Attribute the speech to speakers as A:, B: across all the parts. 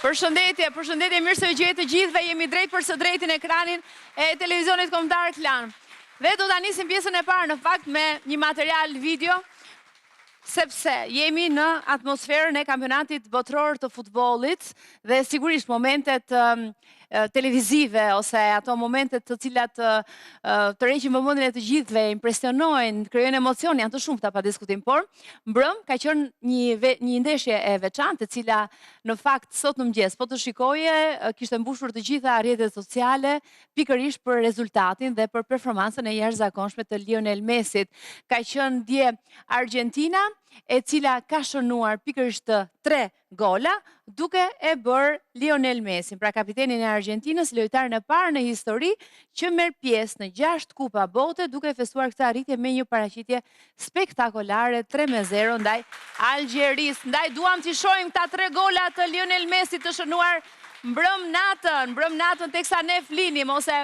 A: Përshëndetje, mirë se u gjetë të gjithëve, jemi drejt për së drejtin e ekranin e televizionit kombëtar Klan. Dhe do ta nisim pjesën e parë në fakt me një material video, sepse jemi në atmosferën e kampionatit botror të futbollit dhe sigurisht momentet televizive ose ato momentet të cilat të rreqin vëmendjen e të gjithëve, impresionojnë, krijojnë emocion, janë të shumta pa diskutim, por mbrëm ka qenë një ndeshje e veçantë, e cila në fakt sot në mëngjes po të shikoje, kishte mbushur të gjitha rrjetet sociale pikërisht për rezultatin dhe për performancën e jashtëzakonshme të Lionel Mesit. Ka qenë dje Argentina, e cila ka shënuar pikërisht 3 gola, duke e bërë Lionel Mesin, pra kapitenin e Argentinës, lojtarin e parë në histori që merr pjesë në 6 kupa bote, duke festuar këtë arritje me një paraqitje spektakolare 3-0 ndaj Algjerisë. Ndaj duam t'i shohim këta 3 gola të Lionel Mesit të shënuar mbrëm natën teksa ne flinim, ose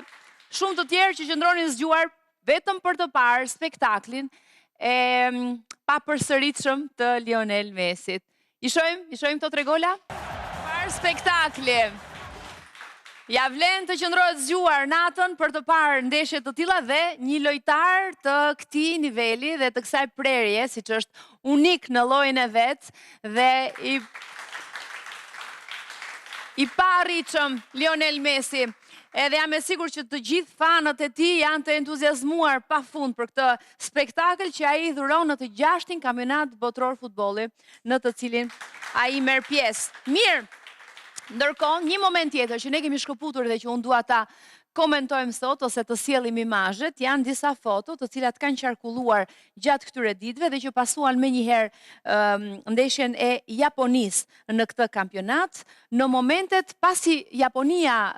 A: shumë të tjerë që qëndronin zgjuar vetëm për të parë spektaklin e papërsëritshëm të Lionel Mesit. I shohim këto 3 gola? Parë spektakli. Ja vlen të qëndrohet zgjuar natën për të parë ndeshje të tilla dhe një lojtar të këtij niveli dhe të kësaj prerje, siç është unik në llojin e vet dhe i parritshëm Lionel Messi. Edhe jam e sigurt që të gjithë fanët e tij janë të entuziazmuar pafund për këtë spektakël që ai dhuron në të 6-tin kampionat botror futbolli në të cilin ai merr pjesë. Mirë. Ndërkohë, një moment tjetër që ne kemi shkëputur dhe që unë dua ta komentojmë sot ose të sjellim imazhet, janë disa foto të cilat kanë qarkulluar gjatë këtyre ditëve dhe që pasuan menjëherë ndeshjen e Japonisë në këtë kampionat, në momentet pasi Japonia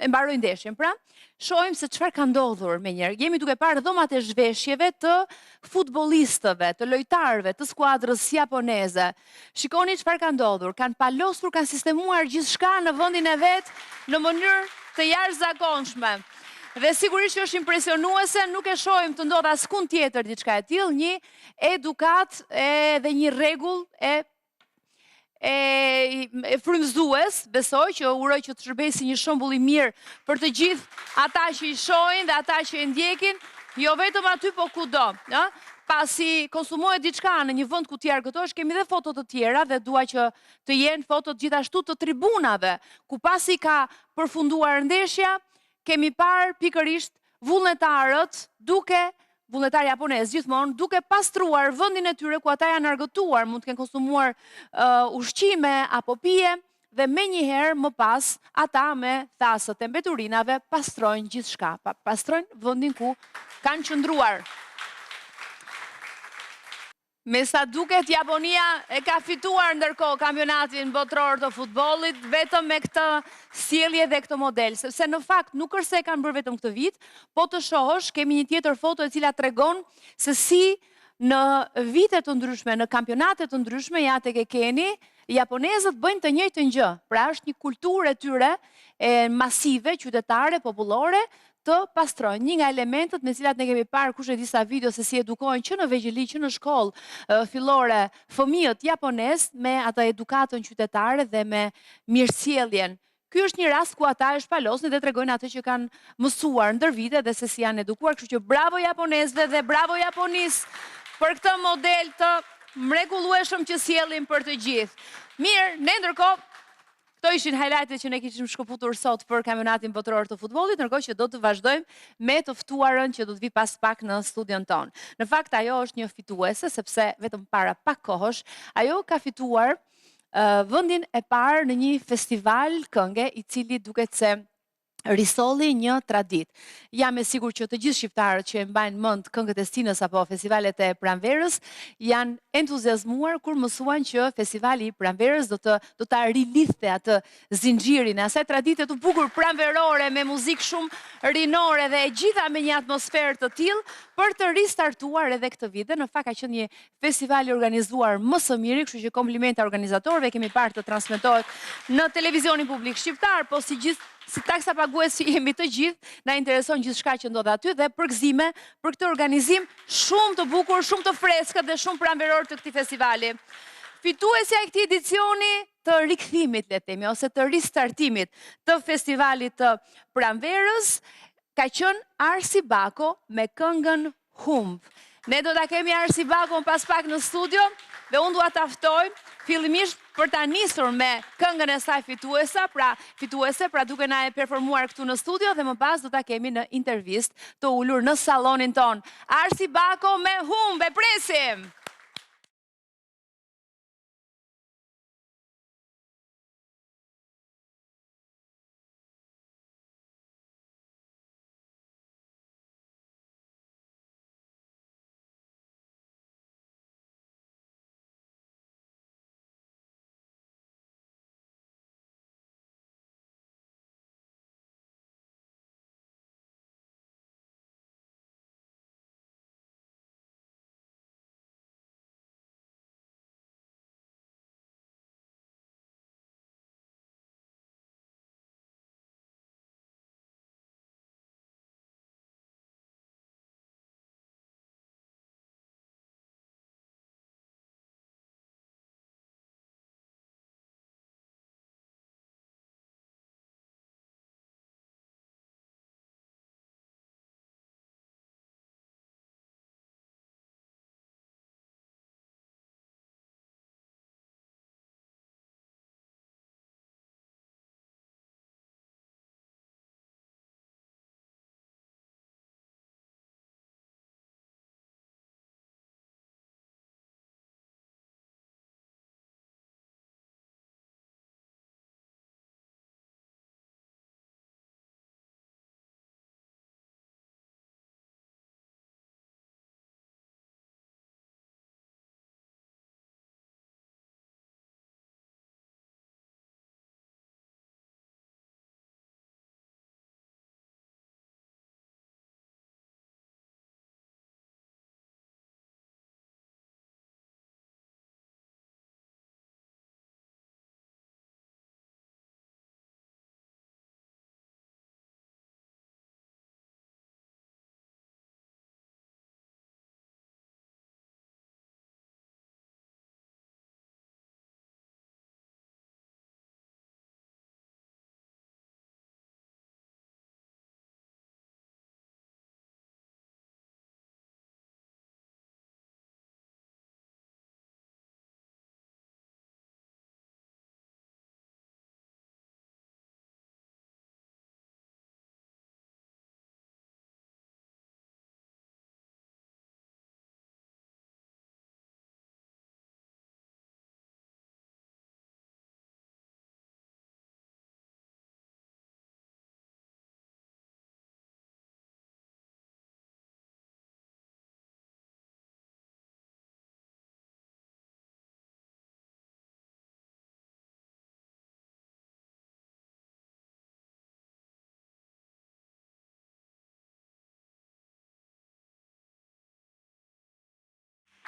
A: e mbaroi ndeshjen. Pra, shohim se çfarë ka ndodhur menjëherë. Jemi duke parë dhomat e zhveshjeve të futbollistëve, të lojtarëve të skuadrës japoneze. Shikoni çfarë ka ndodhur. Kanë palosur, kanë sistemuar gjithçka në vendin e vet në mënyrë të jashtëzakonshme. Dhe sigurisht që është impresionuese, nuk e shohim të ndodh askund tjetër diçka e tillë, një edukat dhe një rregull e frymëzues, besoj që uroj që të shërbejë si një shembull i mirë për të gjithë ata që i shohin dhe ata që e ndjekin, jo vetëm aty po kudo, ëh? Pasi konsumohet diçka në një vend ku ti argëtohesh, kemi dhe foto të tjera dhe dua që të jenë foto gjithashtu të tribunave, ku pasi ka përfunduar ndeshja, kemi parë pikërisht vullnetarët vullnetar japonez gjithmonë, duke pastruar vendin e tyre ku ata janë argëtuar, mund të kenë konsumuar ushqime apo pije, dhe menjëherë më pas ata me thasët e mbeturinave pastrojnë gjithçka, pastrojnë vendin ku kanë qëndruar. Me sa duket, Japonia e ka fituar ndërkohë kampionatin botror të futbollit vetëm me këtë sjellje dhe këtë model, sepse në fakt nuk është se e kanë bërë vetëm këtë vit, po të shohësh, kemi një tjetër foto e cila tregon se si në vite të ndryshme, në kampionate të ndryshme, ja tek e keni, japonezët bëjnë të njëjtën gjë. Pra është një kulturë e tyre masive, qytetare, popullore, të pastrojnë. Një nga elementet me cilat ne kemi parë kush e disa video se si edukojnë që në vegjëli, që në shkollë fillore fëmijët japonez me atë edukatën qytetare dhe me mirësjelljen. Ky është një rast ku ata e shpalosnin dhe tregojnë atë që kanë mësuar ndër vite dhe se si janë edukuar, kështu që bravo japonezëve dhe bravo Japonisë për këtë model të mrekullueshëm që sjellin për të gjithë. Mirë, ne ndërkohë këto ishin highlightet që ne kishim shkëputur sot për kampionatin botror të futbollit, ndërkohë që do të vazhdojmë me të ftuarën që do të vi pas pak në studion ton. Në fakt ajo është një fituese, sepse vetëm para pak kohësh ajo ka fituar vendin e parë në një festival kënge i cili duket se risolli një traditë. Jam e sigurt që të gjithë shqiptarët që e mbajnë mend këngët e Stinës apo festivalet e pranverës janë entuziazmuar kur mësuan që festivali i pranverës do ta rilidhte atë zinxhirin e asaj tradite të bukur pranverore me muzikë shumë rinore dhe e gjitha me një atmosferë të tillë për të ristartuar edhe këtë vit. Në fakt ka qenë një festival i organizuar më së miri, kështu që komplimenta organizatorëve, kemi parë të transmetohet në televizionin publik shqiptar, po si taksa pagues që jemi të gjithë, na intereson gjithçka që ndodh aty dhe përgëzime për këtë organizim shumë të bukur, shumë të freskët dhe shumë pranveror të këtij festivali. fituesja e këtij edicioni të rikthimit, le të themi, ose të ristartimit të festivalit të Pranverës, ka qenë Arsi Bako me këngën Humb. Ne do ta kemi Arsi Bakon pas pak në studio dhe unë dua ta ftoj fillimisht për ta nisur me këngën e saj fituese, pra duke na e performuar këtu në studio dhe më pas do ta kemi në intervistë të ulur në sallonin ton. Arsi Bako me Humb, e presim.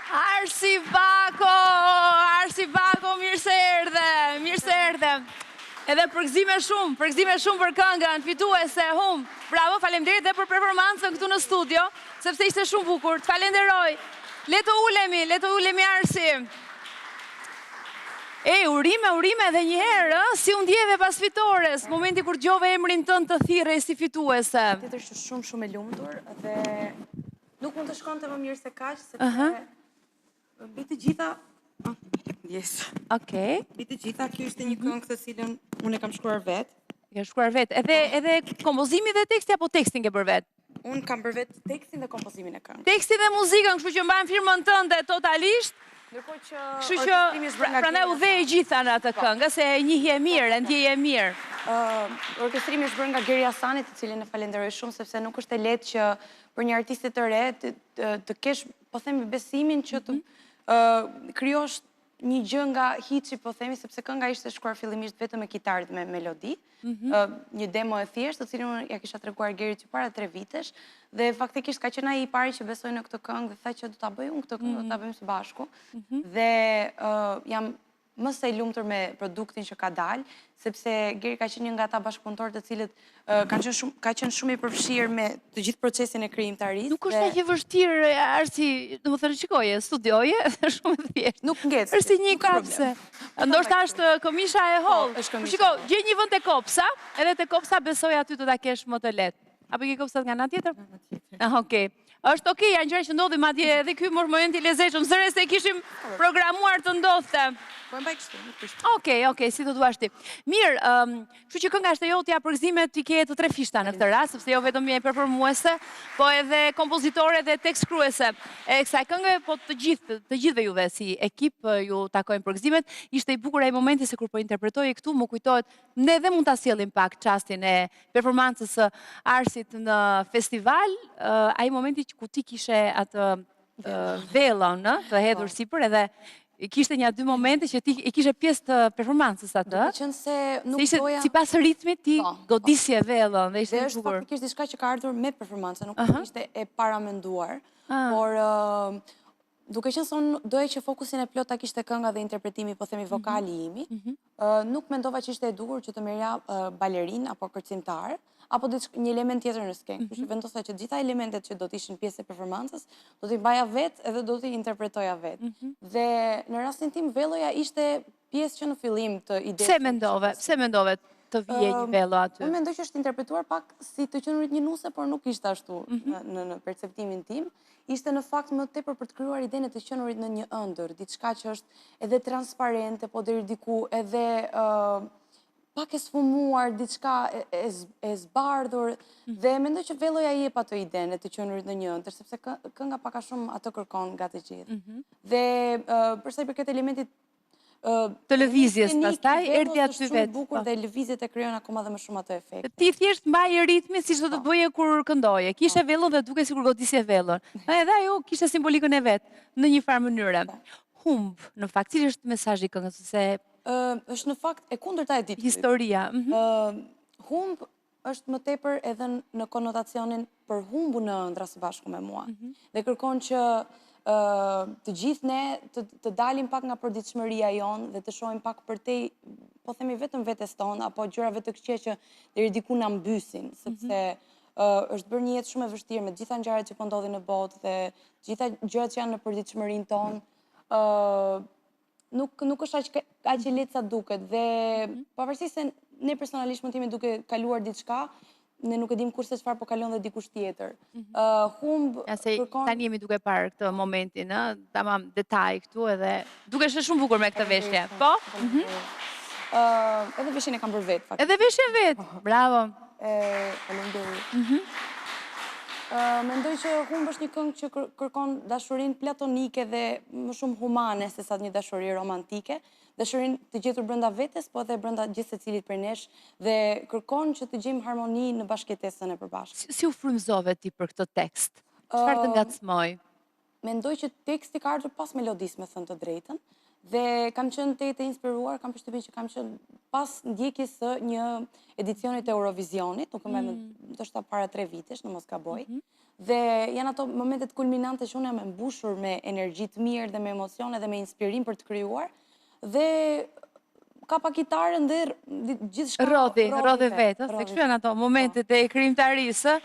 A: Arsi Bako, mirë se erdhe. Edhe përgëzime shumë për këngën fituese Humb. Bravo, faleminderit dhe për performancën këtu në studio, sepse ishte shumë bukur. Të falenderoj. Le të ulemi Arsi. Urime edhe një herë, si u ndjeve pas fitores, momenti kur dëgjove emrin tënd të thirrej si fituese.
B: Tjetër që shumë e lumtur dhe nuk mund të shkonte më mirë se kaq, sepse mbi të gjitha, mbi të gjitha, kjo ishte një këngë të cilën unë e kam shkruar vetë.
A: Ke shkruar vetë, edhe kompozimi dhe teksti apo tekstin ke bërë vetë?
B: Unë kam bërë vetë tekstin dhe kompozimin e këngë.
A: Tekstin dhe muzikën, kështu që mbajnë firmën tënde totalisht.
B: Kështu
A: që prandaj u dhe e gjitha në atë këngë, se e njihje mirë, e ndjeje mirë.
B: Orkestrimi është bërë nga Geri Hasanit, të cilin e falenderoj shumë, sepse nuk është e lehtë që për një artiste të re të kesh, po themi, besimin që të krijosh një gjë nga hiçi, po themi, sepse kënga ishte shkruar fillimisht vetëm me kitarë dhe me melodi, një demo e thjeshtë, të cilin unë ja kisha treguar Gerit që para 3 vitesh, dhe faktikisht ka qenë ai i pari që besoi në këtë këngë dhe tha që do ta bëj unë këtë këngë, do ta bëjmë së bashku. Dhe jam më së lumtur me produktin që ka dalë, sepse Geri ka qenë një nga ata bashkëpunëtorë të cilët ka qenë shumë i përfshirë me të gjithë procesin e krijimtarisë.
A: Nuk është aq e vështirë, Arsi, domethënë shikoje, studioje, është shumë e thjeshtë.
B: Nuk ngec.
A: Është si një kopse. Ndoshta është këmisha e hollë.
B: Është këmisha.
A: Shiko, gjej një vend te kopsa, edhe te kopsa besoj aty të ta kesh më të lehtë. Apo ke kopsat nga ana tjetër? Nga ana tjetër. Ah, okay. Është okay, janë gjëra që ndodhin madje edhe ky është momenti i lezetshëm, zëre se kishim programuar të ndodhte.
B: Po e mbaj kështu, nuk prish.
A: Okej, si të duash ti. Mirë, kështu që kënga është e jotja përgëzime ti ke të 3 fishta në këtë rast, sepse jo vetëm je performuese, po edhe kompozitore dhe tekstskruese. E kësaj këngë, po të gjithëve juve si ekip ju takojnë përgëzimet. Ishte i bukur ai momenti se kur po interpretoje këtu, më kujtohet, ne dhe mund ta sjellim pak çastin e performancës së Arsit në festival, ai momenti ku ti kishe atë vellën, të hedhur sipër edhe kishte një 2 momente që ti e kishe pjesë të performancës atë.
B: Duke qenë se nuk
A: ishte
B: doja...
A: sipas ritmit ti godisje vellën dhe ishte
B: Dhe
A: bukur.
B: është faktikisht diçka që ka ardhur me performancën, nuk ishte e paramenduar, por duke qenë se unë doja që fokusin e plot ta kishte kënga dhe interpretimi, po themi vokali imi, nuk mendova që ishte e duhur që të merja balerin apo kërcimtar, apo një element tjetër në skenë. Kështu që vendosa që gjitha elementet që do të ishin pjesë e performancës, do t'i baja vetë edhe do t'i interpretoja vetë. Dhe në rastin tim, velloja ishte pjesë që në fillim të ide.
A: Pse mendove të vije një vello aty?
B: Unë mendoj që është interpretuar pak si të qenurit një nuse, por nuk ishte ashtu në perceptimin tim. Ishte në fakt më tepër për të krijuar idenë të qenurit në një ëndër, diçka që është edhe transparente, po deri diku edhe pak e sfumuar, diçka e zbardhur, dhe mendoj që velloja i jep ato idenë të qenurit në një ëndër, sepse kënga pak a shumë ato kërkon nga të gjithë. Dhe përsa i përket elementit
A: të lëvizjes pastaj, erdhi aty vetë.
B: Shumë bukur dhe lëvizjet e krijon akoma dhe më shumë ato efekte.
A: Ti thjesht mbaje ritmin siç do të bëje kur këndoje. Kishe vellën dhe duke sikur godisje vellën. Edhe ajo kishte simbolikën e vet në një farë mënyre. Humb, në fakt, cili është mesazhi i këngës se
B: është në fakt e kundërta e titullit.
A: Historia.
B: Humb është më tepër edhe në konotacionin për humbu në ëndra së bashku me mua. Dhe kërkon që të gjithë ne të dalim pak nga përditshmëria jonë dhe të shohim pak përtej, po themi vetëm vetes tonë, apo gjërave të këqija që deri diku na mbysin, sepse është bërë një jetë shumë e vështirë me gjitha ngjarjet që po ndodhin në botë dhe gjitha gjërat që janë në përditshmërinë tonë. Nuk është aq e lehtë sa duket dhe pavarësisht se ne personalisht mund të jemi duke kaluar diçka, ne nuk e dim kurse çfarë po kalon dhe dikush tjetër. Humb
A: kërkon... Tani jemi duke parë këtë momentin, tamam detaj këtu edhe dukesh shumë bukur me këtë veshje. Po?
B: Edhe veshjen e kam bërë vetë, faktikisht.
A: Edhe veshje vetë, bravo.
B: Faleminderit. Mendoj që humb është një këngë që kërkon dashurinë platonike dhe më shumë humane se sa një dashuri romantike. Dashurinë të gjetur brenda vetes, po edhe brenda gjithë secilit prej nesh dhe kërkon që të gjejmë harmoni në bashkëtesën e përbashkët.
A: Si u frymëzove ti për këtë tekst? Çfarë të ngacmoi?
B: Mendoj që teksti ka ardhur pas melodisë, me thënë të drejtën, dhe kam qenë të inspiruar, kam përshtypjen që kam qenë pas ndjekjes së një edicionit të Eurovisionit, nuk më ndoshta para 3 vitesh, në mos gaboj. Dhe janë ato momentet kulminante që unë jam e mbushur me energji të mirë dhe me emocione dhe me inspirim për të krijuar. Dhe ka pak gitarën dhe gjithçka
A: rodhi vetë, se kështu janë ato momentet e krijimtarisë.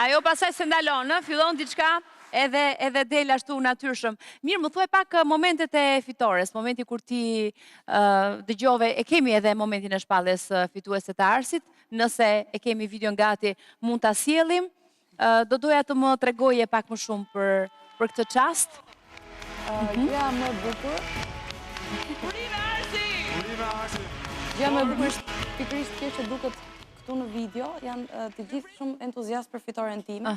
A: Ajo pasaj se ndalon, fillon diçka edhe del ashtu natyrshëm. Mirë, më thuaj pak momentet e fitores, momenti kur ti dëgjove, e kemi edhe momentin e shpalljes fituese të Arsit, nëse e kemi videon gati, mund ta sjellim. Do doja të më tregoje pak më shumë për këtë çast.
B: Gjëja më e bukur. Gjëja më e bukur është pikërisht kjo që duket këtu në video, janë të gjithë shumë entuziast për fitoren time,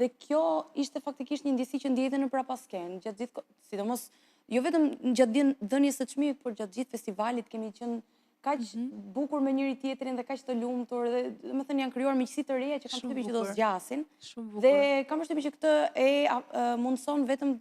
B: dhe kjo ishte faktikisht një ndjesi që ndjejte në prapasken, gjatë gjithë, sidomos, jo vetëm gjatë dhënies së çmimit, por gjatë gjithë festivalit kemi qenë kaq bukur me njëri tjetrin dhe kaq të lumtur, dhe domethënë janë krijuar miqësi të reja që kam përshtypjen që do zgjasin. Dhe kam përshtypjen që këtë e mundson vetëm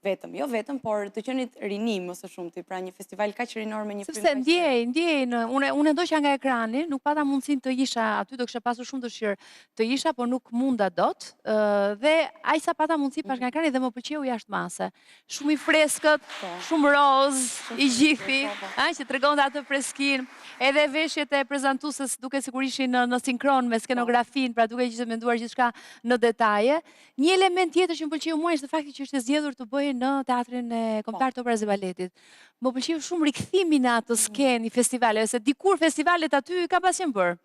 B: vetëm, jo vetëm, por të qenit rini më së shumti, pra një festival kaq rinor me një
A: Sepse ndjej, unë do që nga ekrani, nuk pata mundësin të isha, aty do kështë pasur shumë dëshirë të isha, por nuk munda dot, dhe ajsa pata mundësi pas nga ekrani dhe më pëlqeu jashtë mase. Shumë i freskët, shumë roz, i gjithi, që tregon dhe atë freskin, edhe veshjet e prezentuesës duke sikur ishin në sinkron me skenografin, pra duke që të menduar gjithçka në detaje. Një element tjetër që më pëlqeu mua është fakti që është zgjedhur të bëjë në Teatrin e Kombëtar të Operës dhe Baletit. Më pëlqeu shumë rikthimi në atë skenë i festivaleve, se dikur festivalet aty ka pas qenë bërë.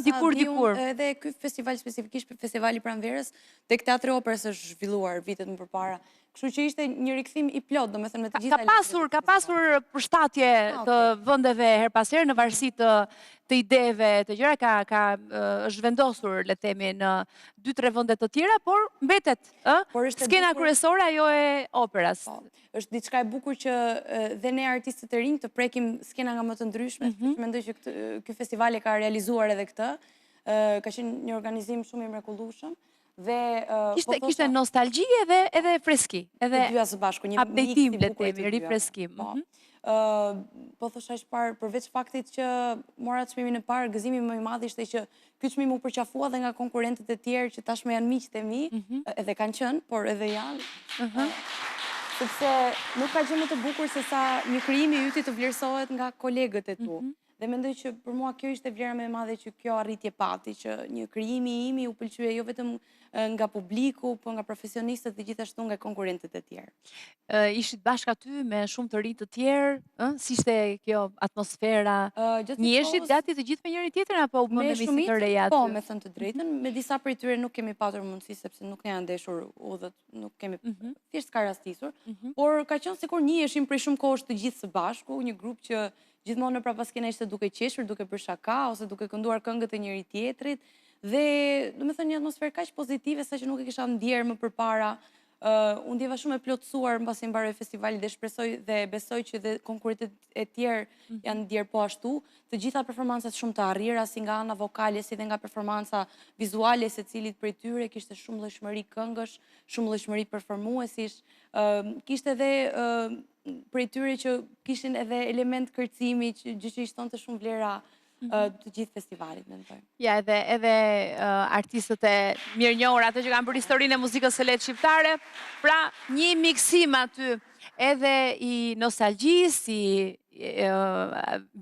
A: Dikur.
B: Edhe ky festival specifikisht festivali Pranverës tek Teatri i Operës është zhvilluar vitet më përpara. Kështu që ishte një rikthim i plot, domethënë me të gjitha.
A: Ka pasur përshtatje të vendeve her pas here në varësi të ideve të gjëra, është vendosur, le të themi, në 2-3 vende të tjera, por mbetet skena kryesore ajo e operës.
B: Është diçka e bukur që dhe ne artistët e rinj të prekim skena nga më të ndryshme. Mendoj që ky festival e ka realizuar edhe këtë. Ka qenë një organizim shumë i mrekullueshëm.
A: Kishte nostalgji edhe freski.
B: Edhe dyja së bashku, një
A: updatim, le të themi, rifreskim.
B: Po thosha është parë, përveç faktit që mora çmimin e parë, gëzimi më i madh ishte që ky çmim u përqafua edhe nga konkurrentët e tjerë që tashmë janë miqtë e mi, edhe kanë qenë, por edhe janë. Sepse nuk ka gjë më të bukur se sa një krijim i yti të vlerësohet nga kolegët e tu. Dhe mendoj që për mua kjo ishte vlera më e madhe që kjo arritje pati, që një krijimi imi u pëlqye jo vetëm nga publiku, por nga profesionistët dhe gjithashtu nga konkurrentët e tjerë.
A: Ishit bashkë aty me shumë të rinj të tjerë, si ishte kjo atmosfera? Njiheshit gati të gjithë me njëri tjetrin apo u bënë me të reja aty?
B: Po, me thënë të drejtën, me disa prej tyre nuk kemi patur mundësi sepse nuk ne janë ndeshur udhët, nuk kemi thjesht ka rastisur, por ka qenë sikur njiheshim prej shumë kohësh të gjithë së bashku, një grup që gjithmonë në prapaskena ishte duke qeshur, duke bërë shaka, ose duke kënduar këngët e njëri tjetrit, dhe do me thënë një atmosferë kaq pozitive, sa që nuk e kisha ndjerë më përpara. Unë ndjeva shumë e plotësuar mbasi mbaroi festivali dhe shpresoj dhe besoj që dhe konkurrentët e tjerë janë ndjerë po ashtu. Të gjitha performancat shumë të arrira, si nga ana vokale, si dhe nga performanca vizuale, secilit prej tyre, kishte shumë llojshmëri këngësh, shumë llojshmëri performuesish, kishte edhe prej tyre që kishin edhe element kërcimi, gjë që i shtonte shumë vlera të gjithë festivalit, mendoj.
A: Ja, edhe artistët e mirënjohur, ato që kanë bërë historinë e muzikës së lehtë shqiptare, pra një miksim aty edhe i nostalgjisë, i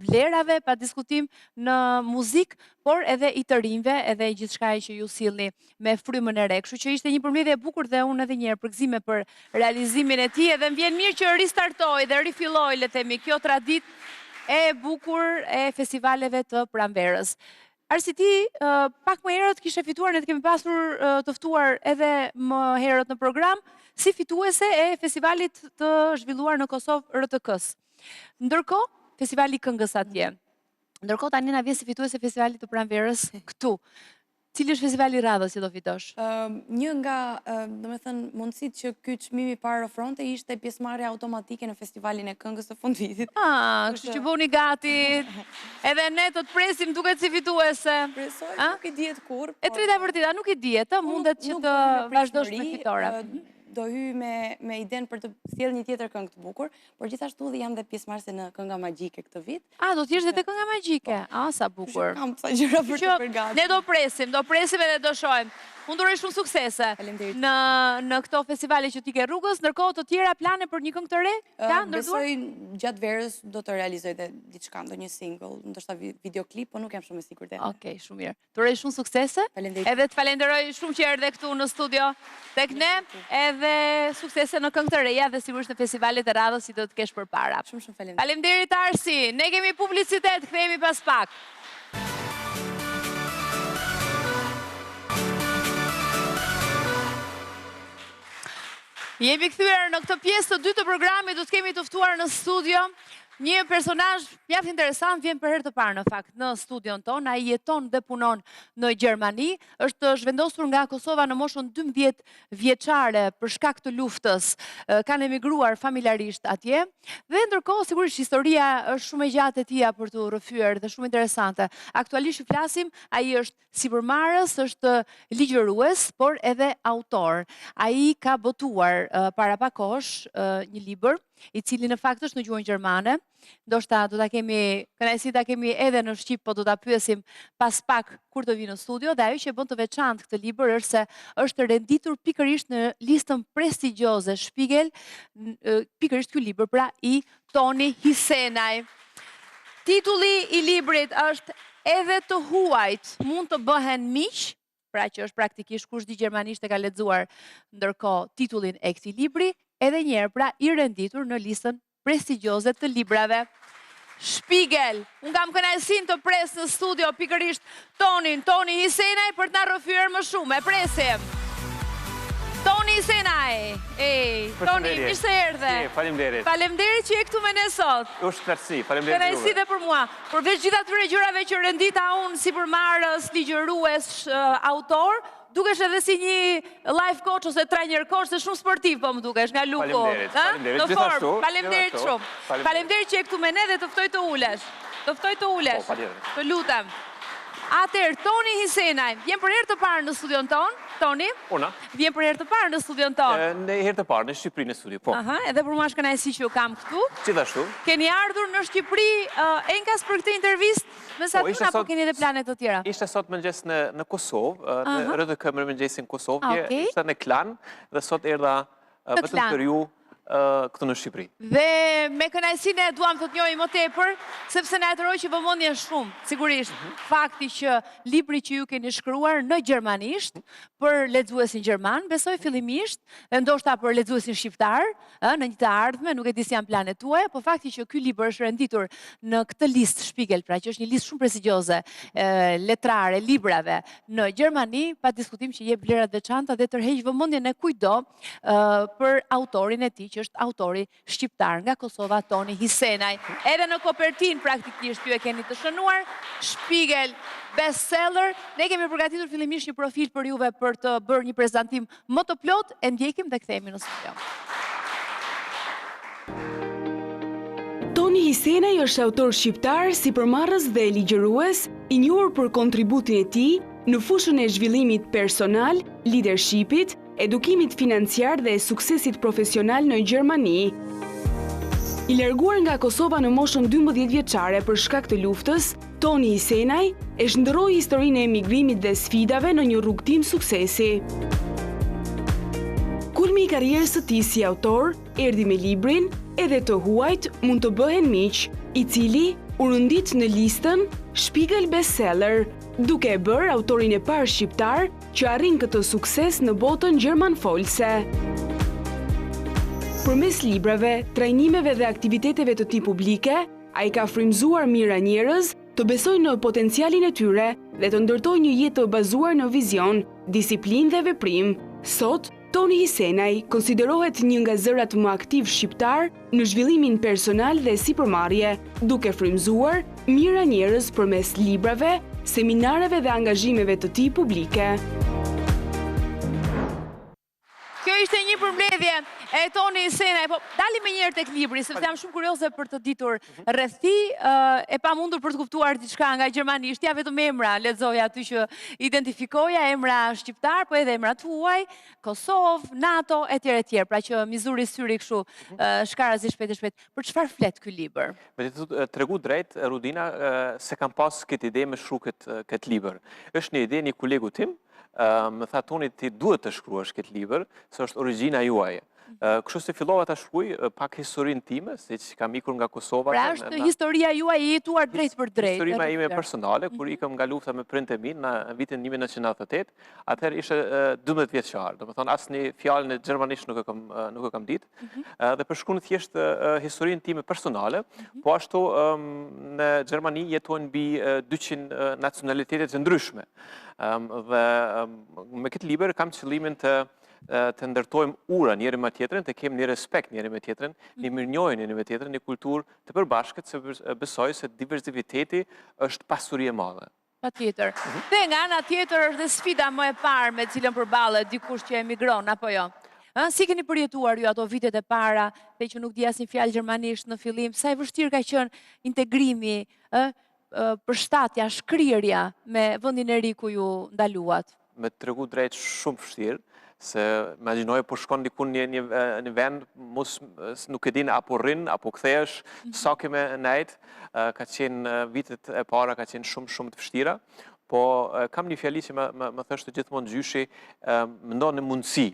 A: vlerave, pa diskutim në muzikë, por edhe i të rinjve, edhe i gjithçka që ju sillni me frymën e re. Kështu që ishte një përmbledhje e bukur dhe unë edhe një herë përgëzime për realizimin e tij, dhe më vjen mirë që ristartoi dhe rifilloi, le të themi, kjo traditë e bukur e festivaleve të Pranverës. Arsi ti, pak më herët kishe fituar, ne të kemi pasur të ftuar edhe më herët në program, si fituese e festivalit të zhvilluar në Kosovë RTK-s. Ndërkohë, festivali këngës atje. Ndërkohë, tani na vjen si fituese festivalit të Pranverës këtu. Cili është festivali i radhës që do fitosh?
B: Një nga, domethënë, mundësitë që ky çmim i parë ofronte ishte pjesëmarrja automatike në festivalin e këngës të fundvitit.
A: Kështu që bëuni gati. Edhe ne të presim duket si fituese.
B: Presoj, nuk i dihet kurrë.
A: E treta vërteta, nuk i dihet, mundet që të vazhdosh me fitore.
B: Do hy me idenë për të sjellë një tjetër këngë të bukur, por gjithashtu dhe jam dhe pjesëmarrëse në kënga magjike këtë vit.
A: Do t'jesh dhe te kënga magjike? Sa bukur.
B: Kam sa gjëra për të përgatitur.
A: Ne do presim edhe do shohim. Unë duroj shumë suksese në këto festivale që ti ke rrugës, ndërkohë të tjera plane për një këngë të re?
B: Besoj gjatë verës do të realizoj dhe diçka, ndonjë single, ndoshta videoklip, po nuk jam shumë e sigurt.
A: Okej, shumë mirë. Duroj shumë suksese. Edhe të falenderoj shumë që erdhe këtu në studio tek ne, edhe suksese në këngë të reja dhe sigurisht në festivalet e radhës si do të kesh përpara.
B: Shumë faleminderit.
A: Faleminderit Arsi. Ne kemi publicitet, kthehemi pas pak. Jemi kthyer në këtë pjesë të dytë të programit, do të kemi të ftuar në studio Një personazh mjaft interesant vjen për herë të parë në fakt në studion ton, ai jeton dhe punon në Gjermani, është zhvendosur nga Kosova në moshën 12 vjeçare për shkak të luftës. Kanë emigruar familjarisht atje dhe ndërkohë sigurisht historia është shumë e gjatë e tij për të rrëfyer dhe shumë interesante. Aktualisht që flasim, ai është sipërmarrës, është ligjërues, por edhe autor. Ai ka botuar para pak kohësh një libër i cili në fakt është në gjuhën gjermane. Ndoshta do ta kemi kënaqësi ta kemi edhe në shqip, po do ta pyesim pas pak kur të vinë në studio, dhe ajo që e bën të veçantë këtë libër është se është renditur pikërisht në listën prestigjioze Spiegel, pikërisht ky libër pra i Toni Hisenaj. Titulli i librit është Edhe të huajt mund të bëhen miq, pra që është praktikisht kush di gjermanisht e ka lexuar ndërkohë titullin e këtij libri, edhe njerë pra i renditur në listën prestigjioze të librave Spiegel. Unë kam kënaqësinë të pres në studio pikërisht Toni Hisenaj për të na rrëfyer më shumë. E presim. Toni Hisenaj. Toni, mirë se erdhe.
C: Faleminderit.
A: Faleminderit që je këtu me ne sot.
C: Është kënaqësi, faleminderit.
A: Kënaqësi dhe për mua. Përveç gjithë atyre gjërave që rendita unë sipërmarrës, ligjërues, autor, dukesh edhe si një life coach ose trajner coach, se shumë sportiv po më dukesh nga luku.
C: Faleminderit, gjithashtu.
A: Faleminderit shumë. Faleminderit që je këtu me ne dhe të ftoj të ulesh. Të lutem. Atëherë, Toni Hisenaj, vjen për herë të parë në studion ton. Toni?
C: Una?
A: Vjen për herë të parë në studion ton.
C: Në herë të parë në Shqipëri në studio, po.
A: Edhe për mua është kënaqësi që ju kam këtu.
C: Gjithashtu.
A: Keni ardhur në Shqipëri enkas për këtë intervistë, me sa tuna, apo keni edhe plane të tjera?
C: Ishte sot mëngjes në Kosovë, në RDK mëngjesin Kosovë, ishte në Klan, dhe sot erdha vetëm për ju këtu në Shqipëri. Dhe
A: me kënaqësinë duam të të njohim më tepër, sepse na atëroi që vëmendjen shumë, sigurisht, fakti që libri që ju keni shkruar në gjermanisht për lexuesin gjerman, besoj fillimisht, dhe ndoshta për lexuesin shqiptar, në një të ardhme, nuk e di si janë planet tuaja, po fakti që ky libër është renditur në këtë listë Spiegel, pra që është një listë shumë prestigjioze letrare, librave në Gjermani, pa diskutim që jep vlera të veçanta dhe tërheq vëmendjen e kujdo për autorin e tij, që është autori shqiptar nga Kosova, Toni Hisenaj. Edhe në kopertin praktikisht ju e keni të shënuar, Spiegel bestseller. Ne kemi përgatitur fillimisht një profil për juve për të bërë një prezantim më të plot, e ndjekim dhe kthehemi në studio.
D: Toni Hisenaj është autor shqiptar, sipërmarrës dhe ligjërues, i njohur për kontributin e tij në fushën e zhvillimit personal, leadershipit, edukimit financiar dhe suksesit profesional në Gjermani. I larguar nga Kosova në moshën 12 vjeçare për shkak të luftës, Toni Hisenaj e shndërroi historinë e emigrimit dhe sfidave në një rrugtim suksesi. Kulmi i karrierës së tij si autor erdhi me librin Edhe të huajt mund të bëhen miq, i cili u rëndit në listën Spiegel bestseller, duke e bërë autorin e parë shqiptar që arrin këtë sukses në botën gjermanfolse. Përmes librave, trajnimeve dhe aktiviteteve të tij publike, ai ka frymëzuar mijëra njerëz të besojnë në potencialin e tyre dhe të ndërtojnë një jetë të bazuar në vizion, disiplinë dhe veprim. Sot, Toni Hisenaj konsiderohet një nga zërat më aktiv shqiptar në zhvillimin personal dhe sipërmarrje, duke frymëzuar mijëra njerëz përmes librave, seminareve dhe angazhimeve të tij publike.
A: Kjo ishte një përmbledhje e Toni Hisenaj, po dali me njëherë tek libri, sepse jam shumë kurioze për të ditur rreth tij, e pamundur për të kuptuar diçka nga gjermanisht, ja vetëm emra lexoja aty që identifikoja, emra shqiptar, po edhe emrat huaj, Kosovë, NATO, etj. Pra që mizuri syri kështu shkarazi shpejt e shpejt. Për çfarë flet ky libër?
C: Me të tregu drejt, Rudina, se kam pas këtë ide me shkruaj këtë libër. Është një ide një kolegu tim, më tha Toni ti duhet të shkruash këtë libër, se është origjina juaj. Kështu se fillova ta shkruaj pak historinë time, siç kam ikur nga Kosova.
A: Pra është historia juaj e jetuar drejt për drejt.
C: Historia ime personale, kur ikëm nga lufta me prindët e mi në vitin 1998, atëherë ishte 12 vjeçar. Domethënë asnjë fjalë në gjermanisht nuk e kam ditë. Dhe për shkruan thjesht historinë time personale, po ashtu në Gjermani jetojnë mbi 200 nacionalitete të ndryshme. Dhe me këtë libër kam qëllimin të të ndërtojmë ura njëri me tjetrin, të kemi një respekt njëri me tjetrin, një mirënjohje njëri me tjetrin, një kulturë të përbashkët, se besoj se diversiteti është pasuri e madhe.
A: Patjetër. Dhe nga ana tjetër është dhe sfida më e parë me cilën përballet dikush që emigron, apo jo? Si keni përjetuar ju ato vitet e para, dhe që nuk di asnjë fjalë gjermanisht në fillim, sa e vështirë ka qenë integrimi, përshtatja, shkrirja me vendin e ri ku ju ndaluat?
C: Me të tregu drejt shumë vështirë, se imagjinoj po shkon diku një vend, nuk e din apo rrin, apo kthehesh, sa kemë nejt, ka qenë vitet e para, ka qenë shumë të vështira, po kam një fjali që më thështë gjithmonë gjyshi, më ndonë në mundësi.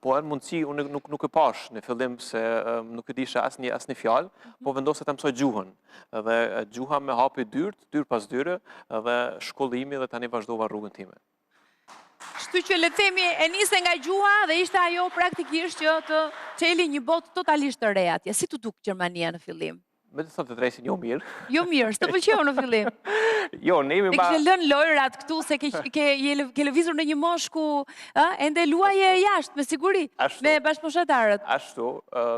C: Po në mundësi, unë nuk e pash në fillim se nuk e disha asnjë fjalë, po vendosë të mësoj gjuhën. Dhe gjuha me hapi dyrt pas dyre, dhe shkollimi dhe tani vazhdova rrugën time.
A: Kështu që le të themi e niste nga gjuha dhe ishte ajo praktikisht që të çeli një botë totalisht të re atje. Si t'u duk Gjermania në fillim?
C: Me të thotë të drejtë, jo mirë.
A: Jo mirë, s'të pëlqeu në fillim.
C: Jo, ne jemi
A: Te kishe lënë lojrat këtu se ke lëvizur në një moshë ku ende luaje jashtë me siguri me bashkëpunëtarët.
C: Ashtu,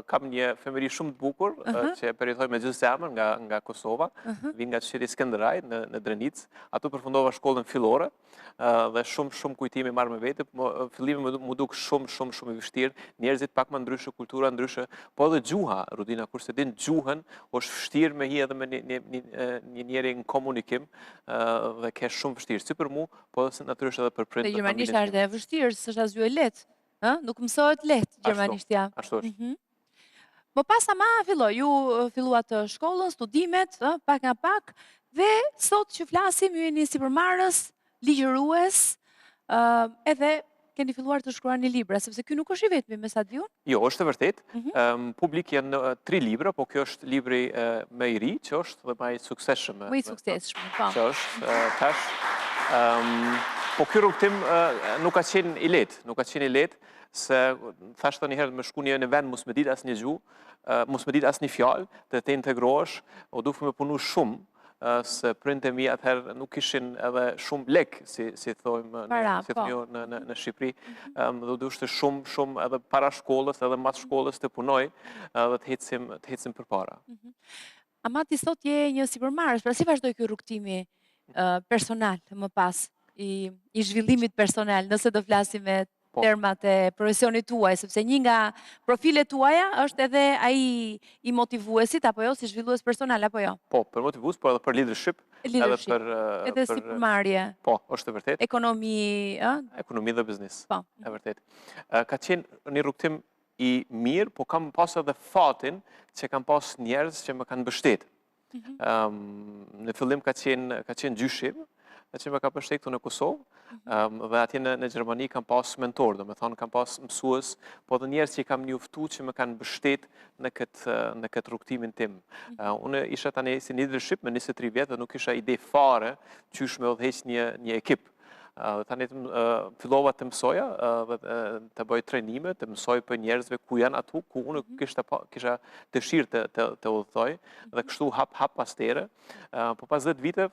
C: kam një femëri shumë të bukur që e përjetoj me gjithë zemrën nga Kosova, vinë nga qyteti Skënderaj në Drenicë, aty përfundova shkollën fillore dhe shumë kujtimi marrë me vete, fillimi më duk shumë i vështirë, njerëzit pak më ndryshe, kultura ndryshe, po edhe gjuha, Rudina, kur se din gjuhën, është vështirë me hi edhe me një njeri në komunikim dhe ke shumë vështirë, si për mu, po edhe natyrisht edhe për prindë.
A: Dhe gjermanisht është e vështirë, s'është asgjë e lehtë, nuk mësohet lehtë gjermanishtja.
C: Ashtu është.
A: Më pas ama ju filluat shkollën, studimet, pak nga pak, dhe sot që flasim ju jeni sipërmarrës, ligjërues, edhe keni filluar të shkruani libra, sepse ky nuk është i vetmi me sa di unë?
C: Jo, është e vërtet. Publik janë 3 libra, po kjo është libri më i ri, që është dhe më i suksesshëm.
A: Më i suksesshëm, po.
C: Që është tash. Po ky rrugtim nuk ka qenë i lehtë, se thash tani herë më shku një vend mos më ditë asnjë gjuhë, mos më ditë asnjë fjalë, të integrohesh, o duhet me punu shumë, se prindët e mi atëherë nuk kishin edhe shumë lek, si thojmë në Shqipëri, dhe du shte shumë edhe para shkollës, edhe mas shkollës të punoj, dhe të hecim për para.
A: Ama ti sot je një sipërmarrës, pra si vazhdoj ky rrugtimi personal më pas, i zhvillimit personal, nëse do flasim me termat e profesionit tuaj, sepse një nga profilet tuaja është edhe ai i motivuesit, apo jo, si zhvillues personal, apo jo?
C: Po, për motivues, po edhe për leadership.
A: Edhe sipërmarrje.
C: Po, është e vërtet.
A: Ekonomi,
C: Ekonomi dhe biznes.
A: Po.
C: E vërtet. Ka qenë një rrugtim i mirë, po kam pas edhe fatin që kam pas njerëz që më kanë mbështet. Në fillim ka qenë gjyshim, që më ka përshtet këtu në Kosovë, dhe atje në Gjermani kam pas mentor, do me thonë kam pas mësues, po dhe njerës që kam njoftu që më kanë bështet në këtë rrugtimin tim. Unë isha tani si një leadership me 23 vjetë dhe nuk isha ide fare qysh me odheq një ekip. Tani fillova të mësoja, të bëj trajnime, të mësoj për njerëzve ku janë atu, ku unë kisha dëshirë të udhëtoj, dhe kështu hap pas tere. Po pas 10 vite,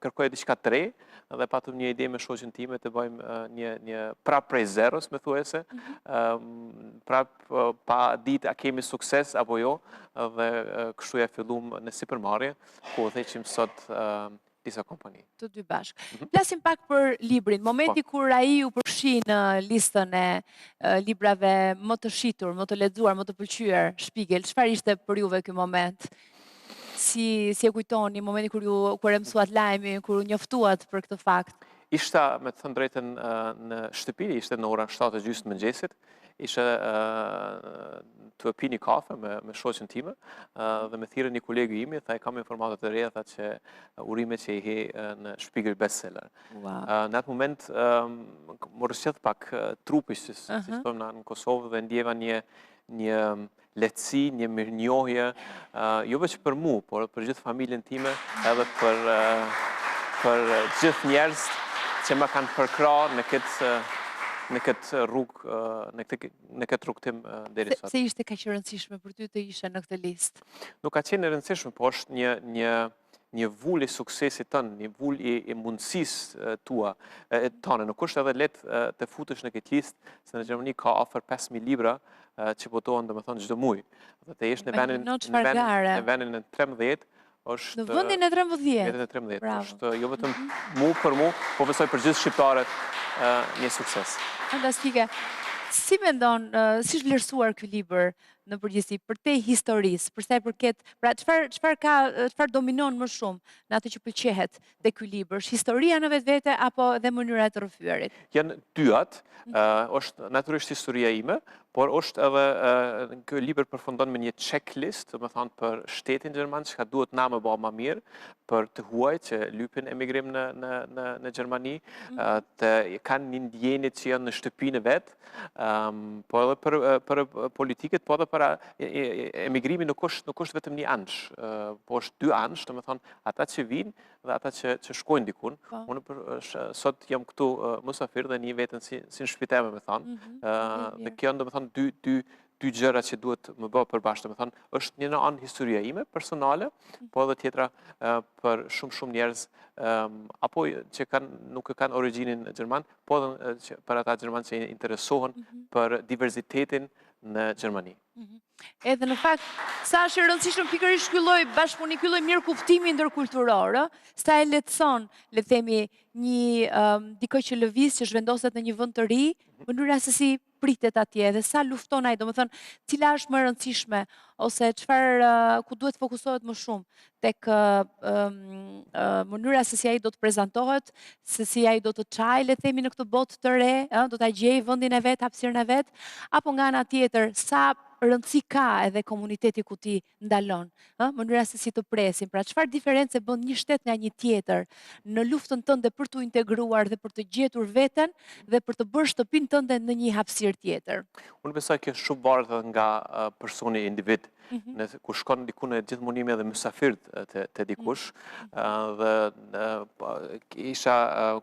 C: kërkoja diçka të re, dhe patëm një ide me shoqen time të bëjmë një prap prej zeros, me thuese, prap pa ditë a kemi sukses apo jo, dhe kështu ja fillum në sipërmarrje, ku udhëheqim sot disa kompani.
A: Të dy bashkë. Flasim pak për librin. Momenti kur ai u përfshi në listën e librave më të shitur, më të lexuar, më të pëlqyer, Spiegel, çfarë ishte për juve ky moment? Si e kujtoni momenti kur e mësuat lajmin, kur u njoftuat për këtë fakt?
C: Ishta, me të thënë drejtën, në shtëpi, ishte në ora 7:30 të mëngjesit, ishte të pi një kafe me shoqen time dhe me thirrën një kolegu imi, tha e kam informatat e reja, tha që urime që i he në Spiegel bestseller. Në atë moment, më rëshqet pak trupi, si thëmë në Kosovë, dhe ndjeva një lehtësi, një mirënjohje, jo veç për mu, por për gjithë familjen time, edhe për gjithë njerëz që më kanë përkra në këtë rrugë, në këtë rrugtim deri sot.
A: Se ishte kaq e rëndësishme për ty të ishe në këtë listë?
C: Nuk ka qenë e rëndësishme, po është një vull i suksesit tënë, një vull i mundësisë tua tonë. Nuk është edhe letë të futesh në këtë listë, se në Gjermani ka ofër 5.000 libra që botohen domethënë çdo muaj. Dhe të jesh në vendin e 13 është...
A: Në vendin e 13?
C: Vendin e 13. është jo vetëm mu për mu, po besoj për gjithë shqiptarët një sukses.
A: Fantastike. Si mendon, si është vlerësuar ky libër në përgjithësi për te historisë, për sa i përket, pra çfarë dominon më shumë në atë që pëlqehet te ky libër, është historia në vetvete apo edhe mënyra e të rrëfyerit?
C: Janë dyat, është natyrisht historia ime, por është edhe ky libër përfundon me një checklist, do të thonë për shtetin gjerman, çka duhet na më bëj më mirë për të huaj që lypin emigrim në Gjermani, të kanë një ndjenjë që janë në shtëpinë vet, po edhe për politikët, po edhe për emigrimi nuk është vetëm një anësh, po është dy anësh, do të thonë ata që vinë dhe ata që shkojnë dikun. Unë sot jam këtu musafir dhe një vetën si në shpiteme, me thonë, dhe kjo do të thonë dy gjëra që duhet më bë përbashkë, do të thonë, është një në anë historia ime personale, po edhe tjetra për shumë njerëz apo që nuk kanë origjinin gjerman, po edhe për ata gjerman që interesohen për diversitetin në Gjermani.
A: Edhe në fakt, sa është e rëndësishëm pikërisht ky lloj bashkëpunimi, ky lloj mirë kuptimi ndërkulturor, sa e lehtëson, le të themi, një dikoj që lëviz, që zhvendoset në një vend të ri, mënyra se si pritet atje dhe sa lufton ai, domethënë, cila është më e rëndësishme ose ku duhet fokusohet më shumë tek mënyra se si ai do të prezantohet, se si ai do të çajë, le të themi, në këtë botë të re, do ta gjejë vendin e vet, hapësirën e vet, apo nga ana tjetër sa rëndësi ka edhe komuniteti ku ti ndalon, mënyra se si të presin. Pra, çfarë diferencë bën një shtet nga një tjetër në luftën tënde për të integruar dhe për të gjetur veten dhe për të bërë shtëpinë tënde në një hapësirë tjetër?
C: Unë besoj kjo shumë varet nga personi individ. Ku shkon diku në gjithmonime dhe mysafirt të dikush, dhe isha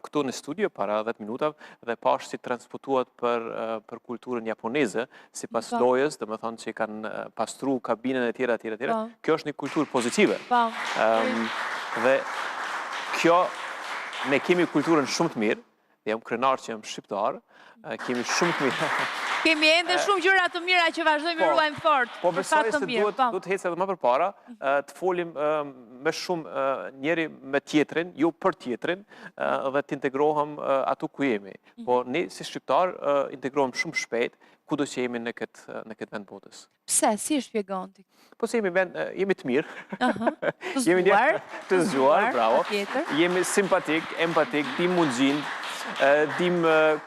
C: këtu në studio para 10 minutave dhe pash si transportuat për kulturën japoneze, si pas lojës, dhe më thonë që kanë pastru kabinën e tjera. Kjo është një kulturë pozitive. Dhe kjo, ne kemi kulturën shumë të mirë, dhe jam krenar që jam shqiptar, kemi shumë të mirë.
A: Kemi ende shumë gjëra të mira që vazhdojmë ruajmë fort.
C: Po besoj se duhet të hecë edhe më përpara, të folim me shumë njeri me tjetrin, jo për tjetrin, dhe të integrohem atu ku jemi. Po ne si shqiptar integrohem shumë shpejt, kudo që jemi në këtë vend botës.
A: Pse? Si e shpjegon ti?
C: Po se jemi të mirë.
A: Të zgjuar.
C: Të zgjuar, bravo. Jemi simpatik, empatik, dim mundëgjin, dim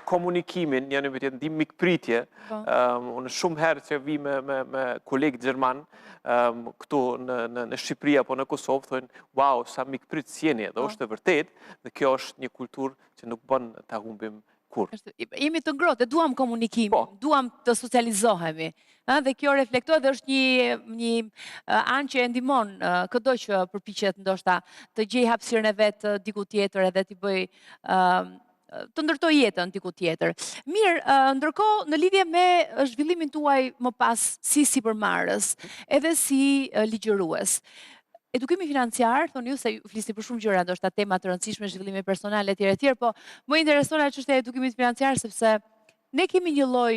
C: komunikimin, dim mikpritje. Unë shumë herë që vi me kolegë gjerman këtu në Shqipëri apo në Kosovë, thojnë, wow, sa mikprit s'jeni, dhe është e vërtet, dhe kjo është një kulturë që nuk bën të humbim kur.
A: Jemi të ngrohtë, duam komunikimin, duam të socializohemi, dhe kjo reflektohet dhe është një anë që e ndihmon çdo që përpiqet ndoshta të gjej hapësirën e vet diku tjetër edhe t'i bëj të ndërtoj jetën diku tjetër. Mirë, ndërkohë në lidhje me zhvillimin tuaj më pas si sipërmarrës, edhe si ligjërues. Edukimi financiar, thonë ju se flisni për shumë gjëra, ndoshta tema të rëndësishme, zhvillime personale etj. Po më intereson çështja e edukimit financiar sepse ne kemi një lloj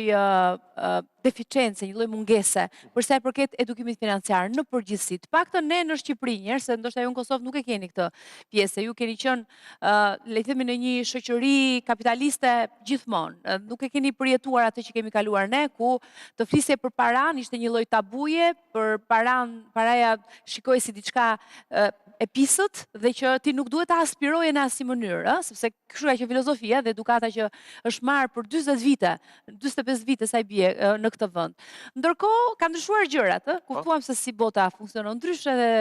A: deficiencë, një lloj mungese për sa i përket edukimit financiar në përgjithësi. Të paktën ne në Shqipëri, njerëz se ndoshta ju në Kosovë nuk e keni këtë pjesë, ju keni qenë le të themi në një shoqëri kapitaliste gjithmonë. Nuk e keni përjetuar atë që kemi kaluar ne, ku të flisje për paran ishte një lloj tabuje, për paraja shikoj si diçka e pisët dhe që ti nuk duhet të aspiroje në asnjë mënyrë, sepse kështu ka që filozofia dhe edukata që është marrë për 40 vite, 45 vite sa i bie në këtë vend. Ndërkohë kanë ndryshuar gjërat, kuptuam se si bota funksionon ndryshe dhe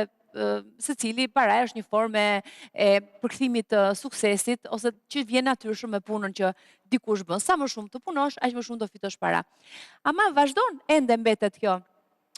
A: secili paraja është një formë e përkthimit të suksesit ose që vjen natyrshëm me punën që dikush bën. Sa më shumë të punosh, aq më shumë do fitosh para. Ama vazhdon ende mbetet kjo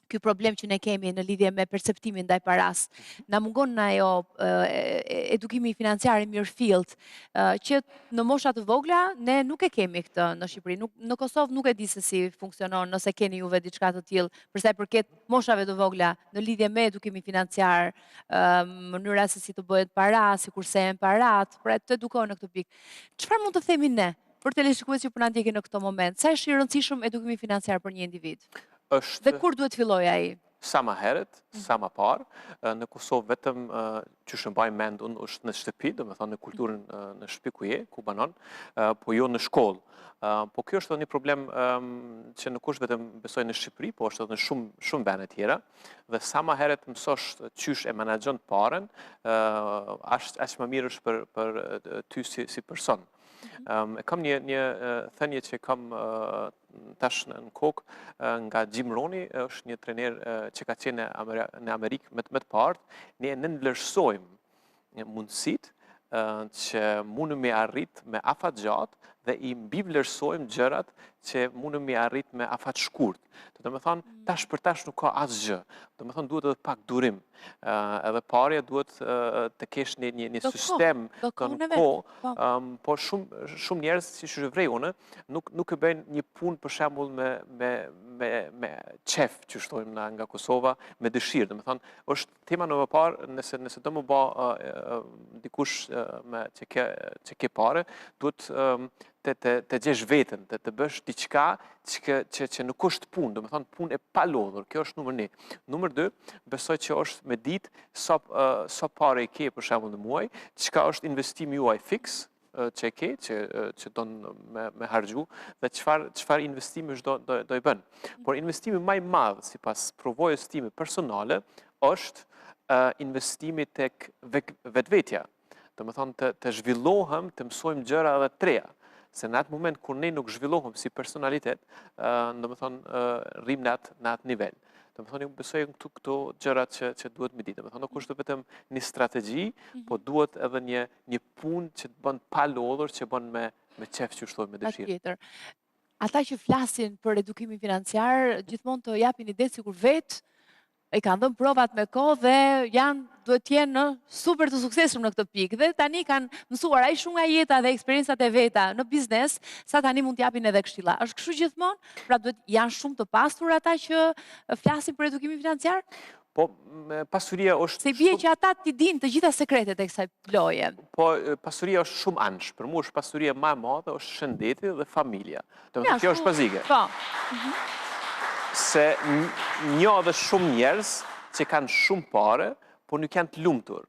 A: ky problem që ne kemi në lidhje me perceptimin ndaj paras. Na mungon ajo edukimi financiar i mirëfillt, që në mosha të vogla ne nuk e kemi këtë në Shqipëri. Në Kosovë nuk e di se si funksionon, nëse keni juve diçka të tillë për sa i përket moshave të vogla në lidhje me edukimin financiar, mënyra se si të bëhet para, si kursehen parat, pra të edukohen në këtë pikë. Çfarë mund të themi ne për teleshikuesit që po na ndjekin në këtë moment? Sa është i rëndësishëm edukimi financiar për një individ? Dhe kur duhet filloj ai?
C: Sa më herët, sa më parë, në Kosovë vetëm që shëmbaj mend unë është në shtëpi, do me thonë në kulturën në shtëpi ku je, ku banon, po jo në shkollë. Po kjo është një problem që nuk është vetëm besoj në Shqipëri, po është edhe në shumë vende tjera. Dhe sa më herët mësosh qysh e menaxhon parën, aq më mirë është për ty si person. Kam një thënie që kam tash në kokë nga Jim Rohn, është një trener që ka qenë në Amerikë me të parë. Ne nënvlerësojmë mundësitë që mundëm me arrit me afat gjatë dhe i mbi vlerësojmë gjërat që mundëm me arrit me afat shkurt. Do me thonë, tash për tash nuk ka asgjë. Do me thonë, duhet edhe pak durim. Edhe parja duhet të kesh një sistem kënë po shumë njerëz, si që vrej unë, nuk e bëjnë një punë për shembull me qef, që shtojmë nga Kosova, me dëshirë. Do me thonë, është tema në më parë, nëse do më ba dikush që ke pare, duhet të gjesh vetën, të bësh diçka që nuk është punë, do me thonë punë e palodhur, kjo është numër 1. Numër 2, besoj që është me ditë sa pare e ke për shembull në muaj, çka është investimi juaj fix, që e ke, që donë me harxhu, dhe çfarë investimi do i bën. Por investimi më i madh, sipas provojës time personale, është investimi tek vetvetja. Do me thonë të zhvillohem, të mësojmë gjëra edhe të reja. Se në atë moment kur ne nuk zhvillohem si personalitet, do me thonë rrim në atë nivel. Do me thonë, besoj këto gjërat që duhet me ditë. Do me thonë, nuk është vetëm një strategji, po duhet edhe një punë që të bën pa lodhur, që bën me qef që shtojmë me dëshirë.
A: Patjetër. Ata që flasin për edukimin financiar, gjithmonë të japin ide sikur vetë e kanë dhënë provat me kohë dhe duhet të jenë super të suksesshëm në këtë pikë. Dhe tani kanë mësuar aq shumë nga jeta dhe eksperiencat e veta në biznes, sa tani mund t'japin edhe këshilla. Është kështu gjithmonë? Pra janë shumë të pastur ata që flasin për edukimin financiar?
C: Po, pasuria është...
A: Se bie që ata t'i dinë të gjitha sekretet e kësaj loje.
C: Po, pasuria është shumë ansh. Për mua është pasuria më e madhe, është shëndeti dhe familja. Do të thotë kjo është bazike.
A: Po.
C: Se një dhe shumë njerëz që kanë shumë pare, por nuk janë të lumtur.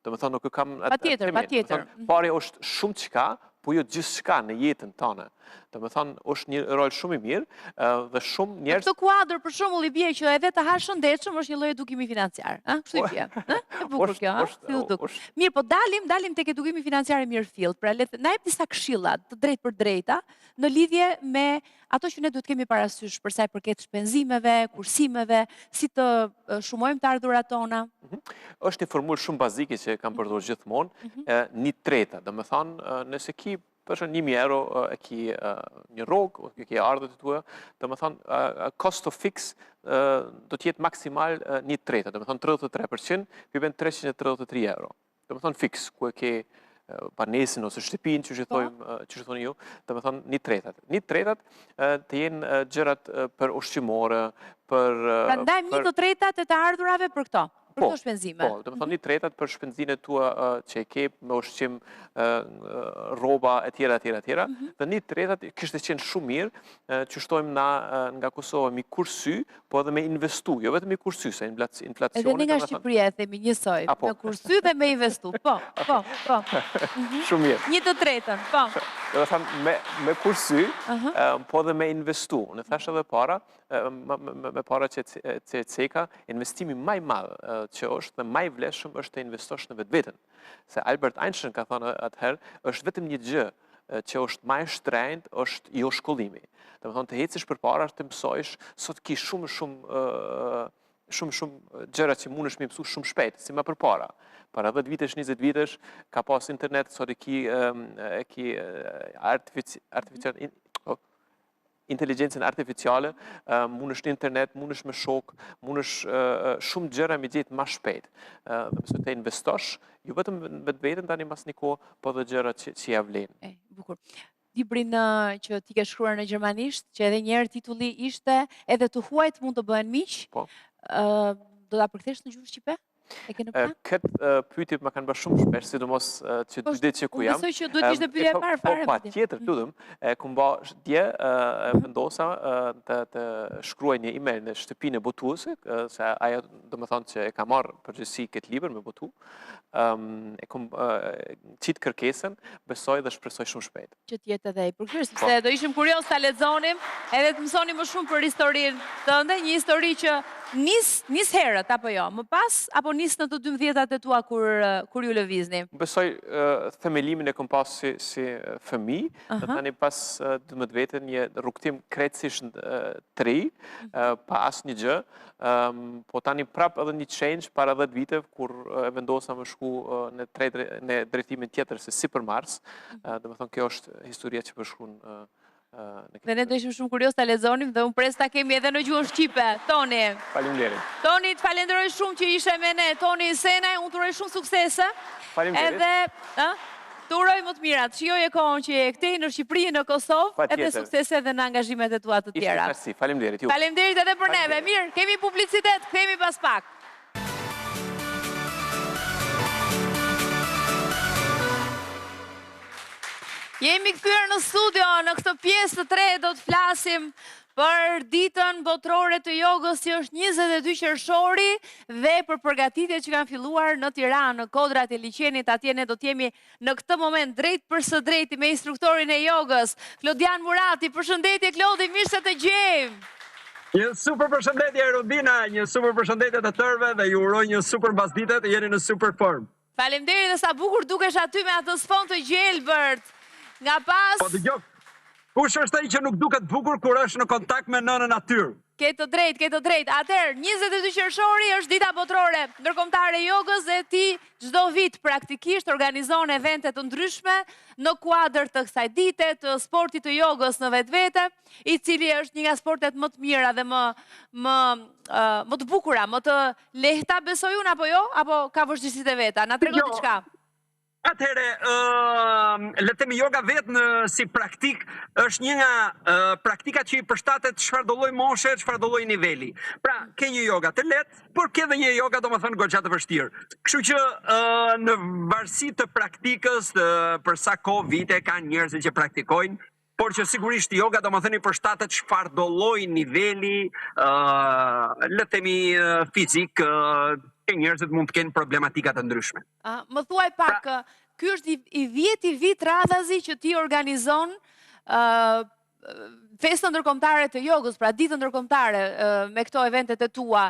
C: Do me thonë, nuk kam...
A: Patjetër.
C: Pare është shumë çka, po jo gjithçka në jetën tonë. Do me thonë, është një rol shumë i mirë dhe shumë njerëz...
A: Në këtë kuadër, për shembull, i bie që edhe të hash shëndetshëm është një lloj edukimi financiar. Kështu i bie. E bukur kjo, si u duk. Mirë, po dalim tek edukimi financiar i mirëfillt. Pra na jep disa këshilla të drejtë për drejta në lidhje me ato që ne duhet kemi parasysh për sa i përket shpenzimeve, kursimeve, si të shumojmë të ardhurat tona.
C: Është një formulë shumë bazike që kam përdorur gjithmonë, 1/3. Do me thonë, nëse ki për 1.000 euro e ki një rrogë, e ki ardhët të tua, do me thonë, cost of fix do t'jetë maksimal 1/3. Do me thonë 33%, përbën 333 euro. Do me thonë fix, ku e ke banesin ose shtëpinë që thonë ju, do me thonë 1/3. 1/3 të jenë gjërat për ushqimore, për...
A: Pra ndajmë 1/3 të ardhurave për këto? Për këto shpenzime?
C: Po, do me thonë 1/3 për shpenzimet tua që e ke me ushqim, rroba, etjera. Dhe 1/3 kishte qenë shumë mirë që shtojmë nga Kosova mi kursy, po edhe me investu, jo vetëm mi kursy, se inflacioni...
A: Edhe nga Shqipëria e themi njësoj, me kursy dhe me investu. Po.
C: Shumë mirë.
A: 1/3, po.
C: Do të thonë me kursy, po edhe me investu. Në thash edhe para, me para që e ceka, investimi më i madh që është dhe më i vlefshëm është të investosh në vetveten. Se Albert Einstein ka thënë atëherë, është vetëm një gjë që është më e shtrenjtë, është jo shkollimi. Do të thonë të ecësh përpara të mësojsh, sot ki shumë gjëra që mundesh me mësu shumë shpejt, si më përpara. Para 10 vitesh, 20 vitesh, ka pas internet, sot e ki artificial inteligjencën artificiale, mund është internet, mund është me shok, mund është shumë gjëra me gjithë ma shpejt. Dhe mësë të investosh, ju vetëm me të vetën tani mas një kohë, po dhe gjëra që ja vlenë.
A: Bukur. Librin që ti ke shkruar në gjermanisht, që edhe njerë titulli ishte edhe të huajt mund të bëhen miq, do ta përkthesh në gjuhë shqipe?
C: Këtë pyetje më kanë bërë shumë shpesh, sidomos që dy ditë që ku jam.
A: Besoj që duhet ishte pyetja e parë fare.
C: Po, patjetër, lutem. Ku mba dje vendosa të shkruaj një email në shtëpinë e botuesit, se ajo domethënë që e ka marrë përgjegjësi këtë libër me botu. E kom qitë kërkesën, besoj dhe shpresoj shumë shpejt.
A: Që t'jetë edhe i përkthyer, sepse do ishim kurios ta lexonim edhe të mësonim më shumë për historinë tënde, një histori që nis herët apo jo, më pas apo nis në të 12-tat e tua kur ju lëvizni?
C: Besoj themelimin e kom pas si fëmijë, dhe tani pas 12 vete një rrugtim krejtësisht të ri, pa asnjë gjë, po tani prap edhe një change para 10 vite kur e vendosa më shku në drejtimin tjetër se si për Mars. Domethënë kjo është historia që përshkruan.
A: Dhe ne do ishim shumë kurios ta lexonim dhe unë pres ta kemi edhe në gjuhën shqipe. Toni.
C: Faleminderit.
A: Toni, të falenderoj shumë që ishe me ne. Toni Senaj, unë të uroj shumë suksese.
C: Faleminderit.
A: Edhe të uroj më të mirat. Shijoj e kohën që je këtej në Shqipëri, në Kosovë, edhe suksese edhe në angazhimet e tua të tjera.
C: Ishte mersi. Faleminderit.
A: Faleminderit edhe për neve. Mirë, kemi publicitet, kthehemi pas pak. Jemi kthyer në studio, në këtë pjesë të tretë do të flasim për ditën botërore të jogës që është 22 qershori dhe për përgatitjet që kanë filluar në Tiranë, në kodrat e liçenit. Atje ne do të jemi në këtë moment drejt për së drejti me instruktorin e jogës, Klodian Murati. Përshëndetje Klodi, mirë se të gjejmë.
E: Një super përshëndetje Rodina, një super përshëndetje të tërëve dhe ju uroj një super mbasdite, të jeni në super form.
A: Faleminderit dhe sa bukur dukesh aty me atë sfond të gjelbërt. Nga pas...
E: Po dëgjoj, kush është ai që nuk duket bukur kur është në kontakt me nënën natyrë?
A: Ke të drejt. Atëherë, 22 qershori është dita botërore ndërkombëtare e jogës dhe ti çdo vit praktikisht organizon evente të ndryshme në kuadër të kësaj dite të sportit të jogës në vetvete, i cili është një nga sportet më të mira dhe më të bukura, më të lehta, besoj unë apo jo, apo ka vështirësitë e veta? Na tregon diçka.
E: Atëhere, le të themi yoga vetë si praktik është një nga praktikat që i përshtatet çfarë do lloj moshe, çfarë do lloj niveli. Pra, ke një yoga të lehtë, por ke edhe një yoga domethënë goxha të vështirë. Kështu që në varësi të praktikës, për sa kohë vite kanë njerëz që praktikojnë, por që sigurisht yoga domethënë i përshtatet çfarë do lloj niveli, le të themi fizik, njerëzit mund të kenë problematika të ndryshme.
A: Më thuaj pak, ky është i 10 vit radhazi që ti organizon festën ndërkombëtare të jogës, pra ditën ndërkombëtare me këto eventet e tua.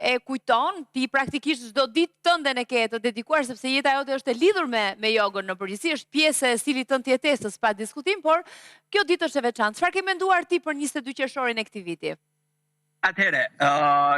A: E kujton, ti praktikisht çdo ditë tënden e ke të dedikuar, sepse jeta jote është e lidhur me jogën në përgjithësi, është pjesë e stilit tënd të jetesës, pa diskutim, por kjo ditë është e veçantë. Çfarë ke menduar ti për 22 qershorin e këtij viti?
E: Atëhere,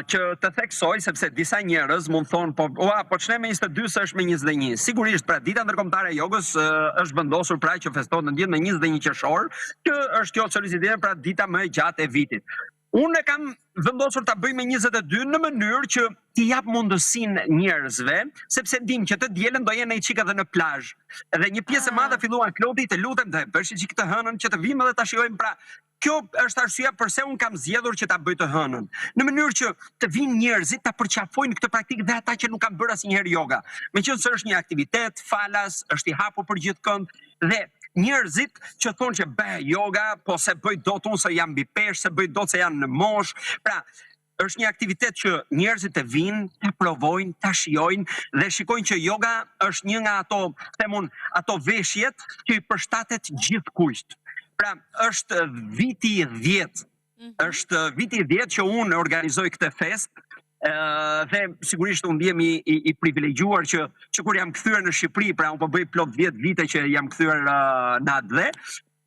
E: që të theksoj, sepse disa njerëz mund thonë, po ç'ne me 22 se është me 21. Sigurisht, pra dita ndërkombëtare e jogës është vendosur pra që festohet në ditën me 21 qershor, që është kjo solicitime pra dita më e gjatë e vitit. Unë e kam vendosur ta bëj me 22 në mënyrë që t'i jap mundësinë njerëzve, sepse dim që të dielën do jenë ai çika edhe në plazh. Edhe një pjesë e madhe filluan Klodi, të lutem të bësh çik të hënën që të vim edhe ta shijojmë pra. Kjo është arsyeja pse unë kam zgjedhur që ta bëj të hënën. Në mënyrë që të vinë njerëzit ta përqafojnë këtë praktikë dhe ata që nuk kanë bërë asnjëherë yoga. Meqenëse është një aktivitet falas, është i hapur për gjithëkënd dhe njerëzit që thonë që bëj yoga, po se bëj dot unë se jam mbi peshë, se bëj dot se janë në moshë. Pra, është një aktivitet që njerëzit të vinë, ta provojnë, ta shijojnë dhe shikojnë që yoga është një nga ato veshjet që i përshtatet gjithkujt. Pra, është viti 10. Është viti 10 që unë organizoj këtë fest dhe sigurisht unë ndihem i privilegjuar që kur jam kthyer në Shqipëri, pra unë po bëj plot 10 vite që jam kthyer në atë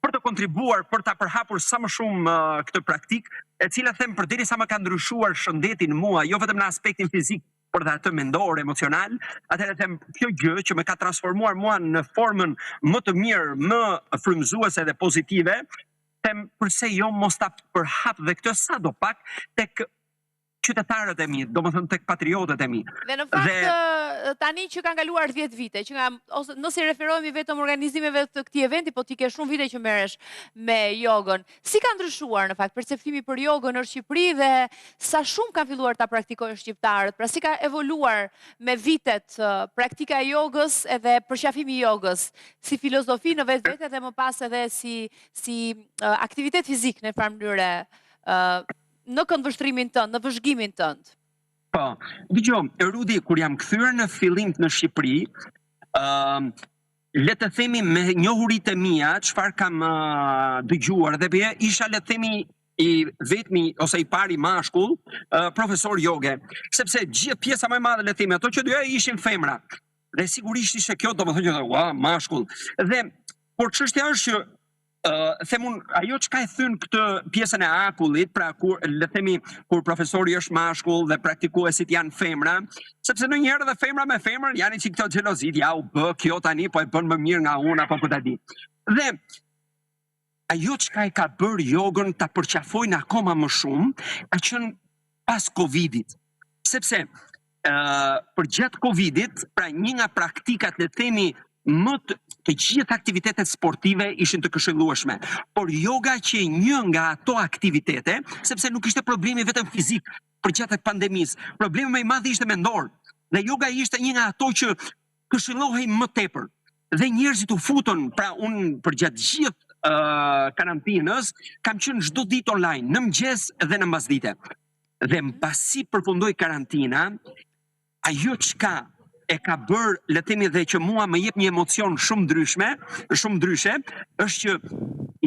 E: për të kontribuar, për ta përhapur sa më shumë këtë praktik, e cila them përderisa më ka ndryshuar shëndetin mua, jo vetëm në aspektin fizik, por dhe atë mendor, emocional, atëherë them kjo gjë që më ka transformuar mua në formën më të mirë, më frymëzuese dhe pozitive, them them përse jo mos ta përhap dhe këtë sa do pak tek qytetarët e mi, do më thënë tek patriotët e mi.
A: Dhe në fakt, tani që kanë kaluar 10 vite, që ose nëse referohemi vetëm organizimeve të këtij eventi, po ti ke shumë vite që merresh me jogën. Si ka ndryshuar në fakt perceptimi për jogën në Shqipëri dhe sa shumë kanë filluar ta praktikojnë shqiptarët? Pra si ka evoluar me vitet praktika e jogës edhe përqafimi i jogës, si filozofi në vetvete dhe më pas edhe si aktivitet fizik në farë mënyrë në këndvështrimin tënd, në vëzhgimin tënd?
E: Po, dëgjoj, Rudi, kur jam kthyer në fillim në Shqipëri, le të themi me njohuritë e mia, çfarë kam dëgjuar dhe bie, isha le të themi i vetmi ose i pari mashkull, profesor joge, sepse gjithë pjesa më e madhe le të themi, ato që doja ishin femra. Dhe sigurisht ishte kjo, domethënë që ua, mashkull. Dhe por çështja është që themun, ajo që ka e thënë këtë pjesën e akullit, pra kur, le themi, kur profesori është mashkull dhe praktikuesit janë femra, sepse në njëherë dhe femra me femër janë që këto xhelozit, ja u bë kjo tani, po e bën më mirë nga unë, apo po ta di. Dhe ajo që ka bërë jogën ta përqafojnë akoma më shumë, ka qenë pas Covidit. Sepse për gjatë Covidit, pra një nga praktikat, le themi, të gjithë aktivitetet sportive ishin të këshillueshme, por yoga që një nga ato aktivitete, sepse nuk ishte problemi vetëm fizik për gjatë pandemisë, problemi më i madh ishte mendor. Dhe yoga ishte një nga ato që këshillohej më tepër. Dhe njerëzit u futën, pra unë për gjatë gjithë karantinës kam qenë çdo ditë online, në mëngjes dhe në mbasdite. Dhe mbasi përfundoi karantina, ajo çka e ka bërë, le të themi, dhe që mua më jep një emocion shumë ndryshe, është që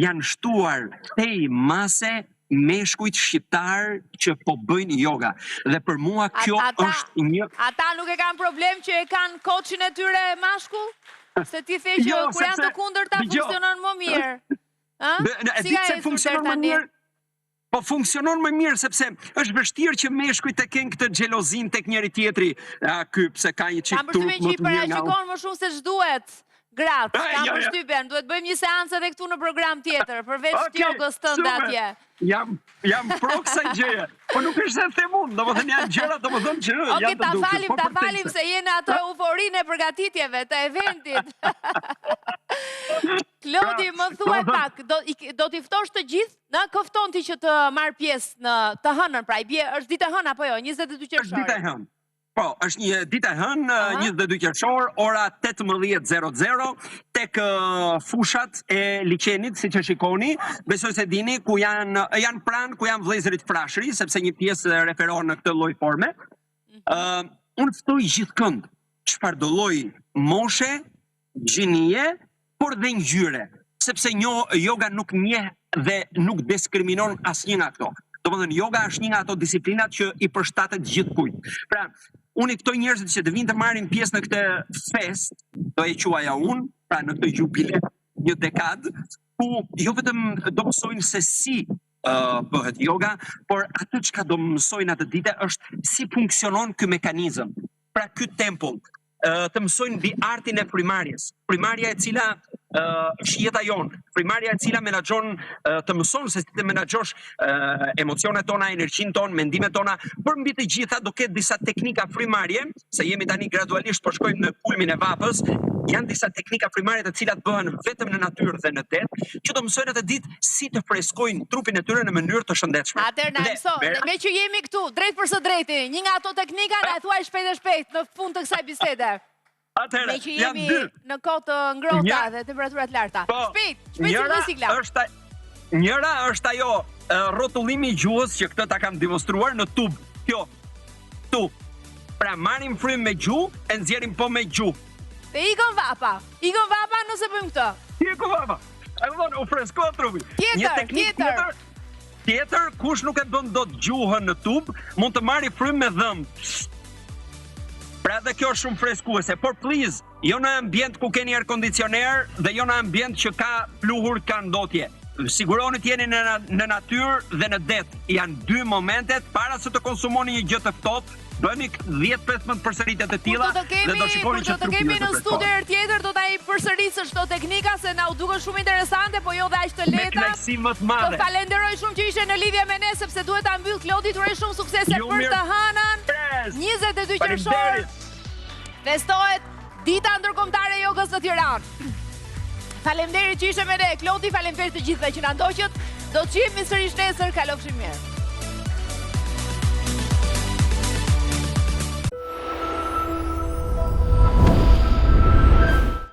E: janë shtuar tej mase meshkujt shqiptar që po bëjnë yoga. Dhe për mua kjo është një...
A: Ata nuk e kanë problem që e kanë koçin e tyre mashkull? Se ti the që kur janë të kundërta funksionon më mirë. Si ka ecur deri tani?
E: Po funksionon më mirë, sepse është vështirë që meshkujt të kenë këtë xhelozin tek njëri tjetri. Ky pse ka një çik turp më të mirë nga unë.
A: Kam përshtypjen që i parashikon më shumë se ç'duhet. Gratë, kam përshtypjen, duhet bëjmë një seancë edhe këtu në program tjetër, përveç jogës tënde atje.
E: Jam pro kësaj gjëje. Po nuk është se them unë, domethënë janë gjëra, domethënë që janë të dukshme.
A: Ta falim se jeni ato euforinë e përgatitjeve të eventit. Klodi, më thuaj pak, do t'i ftosh të gjithë? Në këfton ti që të marrë pjesë në të hënën, pra i bie, është ditë e hënë apo jo, 22 qershor?
E: Është ditë e hënë. Po, është një ditë e hënë, 22 qershor, ora 18:00, tek fushat e liçenit, siç e shikoni, besoj se dini, ku janë pranë, ku janë vëllezërit Frashëri, sepse një pjesë referon në këtë lloj forme. Unë ftoj gjithëkënd, çfarëdo lloj moshe, gjinie, por dhe ngjyre, sepse yoga nuk njeh dhe nuk diskriminon asnjë nga këto. Domethënë yoga është një nga ato disiplinat që i përshtatet gjithkujt. Pra, unë i ftoj njerëzit që të vinë të marrin pjesë në këtë fest, do e quaja unë, pra në këtë jubile, një dekadë, ku jo vetëm do mësojnë se si bëhet yoga, por atë çka do mësojnë atë ditë është si funksionon ky mekanizëm. Pra ky tempull, të mësojnë mbi artin e frymarrjes. Frymarrja e cila është jeta jonë, frymarrja e cila menaxhon, të mëson se si të menaxhosh emocionet tona, energjinë tonë, mendimet tona, por mbi të gjitha do ketë disa teknika frymarrje, se jemi tani gradualisht po shkojmë në kulmin e vapës, janë disa teknika frymarrje të cilat bëhen vetëm në natyrë dhe në det, që do mësojnë atë ditë si të freskojnë trupin e tyre në mënyrë të shëndetshme.
A: Atëherë na mëso, me që jemi këtu, drejt për së drejti, një nga ato teknika na thuaj shpejt e shpejt në fund të kësaj bisede.
E: Atëherë,
A: me që jemi në kohë të ngrohta dhe temperaturat larta. Shpejt si sikla.
E: Njëra është ajo rrotullimi i gjuhës që këtë ta kam demonstruar në tub. Kjo, tu. Pra marrim frym me gjuhë, e nxjerrim po me gjuhë.
A: Dhe ikon vapa nëse bëjmë këtë.
E: Ikon vapa. A u freskohet trupi. Një teknikë tjetër, kush nuk e bën dot gjuhën në tub, mund të marrë frym me dhëmbë. Pra dhe kjo është shumë freskuese, por please, jo në ambient ku keni air conditioner dhe jo në ambient që ka pluhur, ka ndotje. Siguroni të jeni në natyrë dhe në det. Janë dy momentet para se të konsumoni një gjë të ftohtë. Bëni 10-15 përsëritjet e tilla dhe do shikoni që
A: të kemi në studio herë tjetër do ta i përsërisësh këto teknika se na u dukën shumë interesante, po jo dhe aq të lehta.
E: Me knajsi më të madhe.
A: Të falenderoj shumë që ishe në lidhje me ne sepse duhet ta mbyll Klodi, të uroj shumë suksese për të hënën. 22 qershor festohet Dita Ndërkombëtare e Jogës në Tiranë. Faleminderit që ishe me ne, Klodi, faleminderit të gjithëve që na ndoqët. Do të qihemi sërish nesër, kalofshi mirë.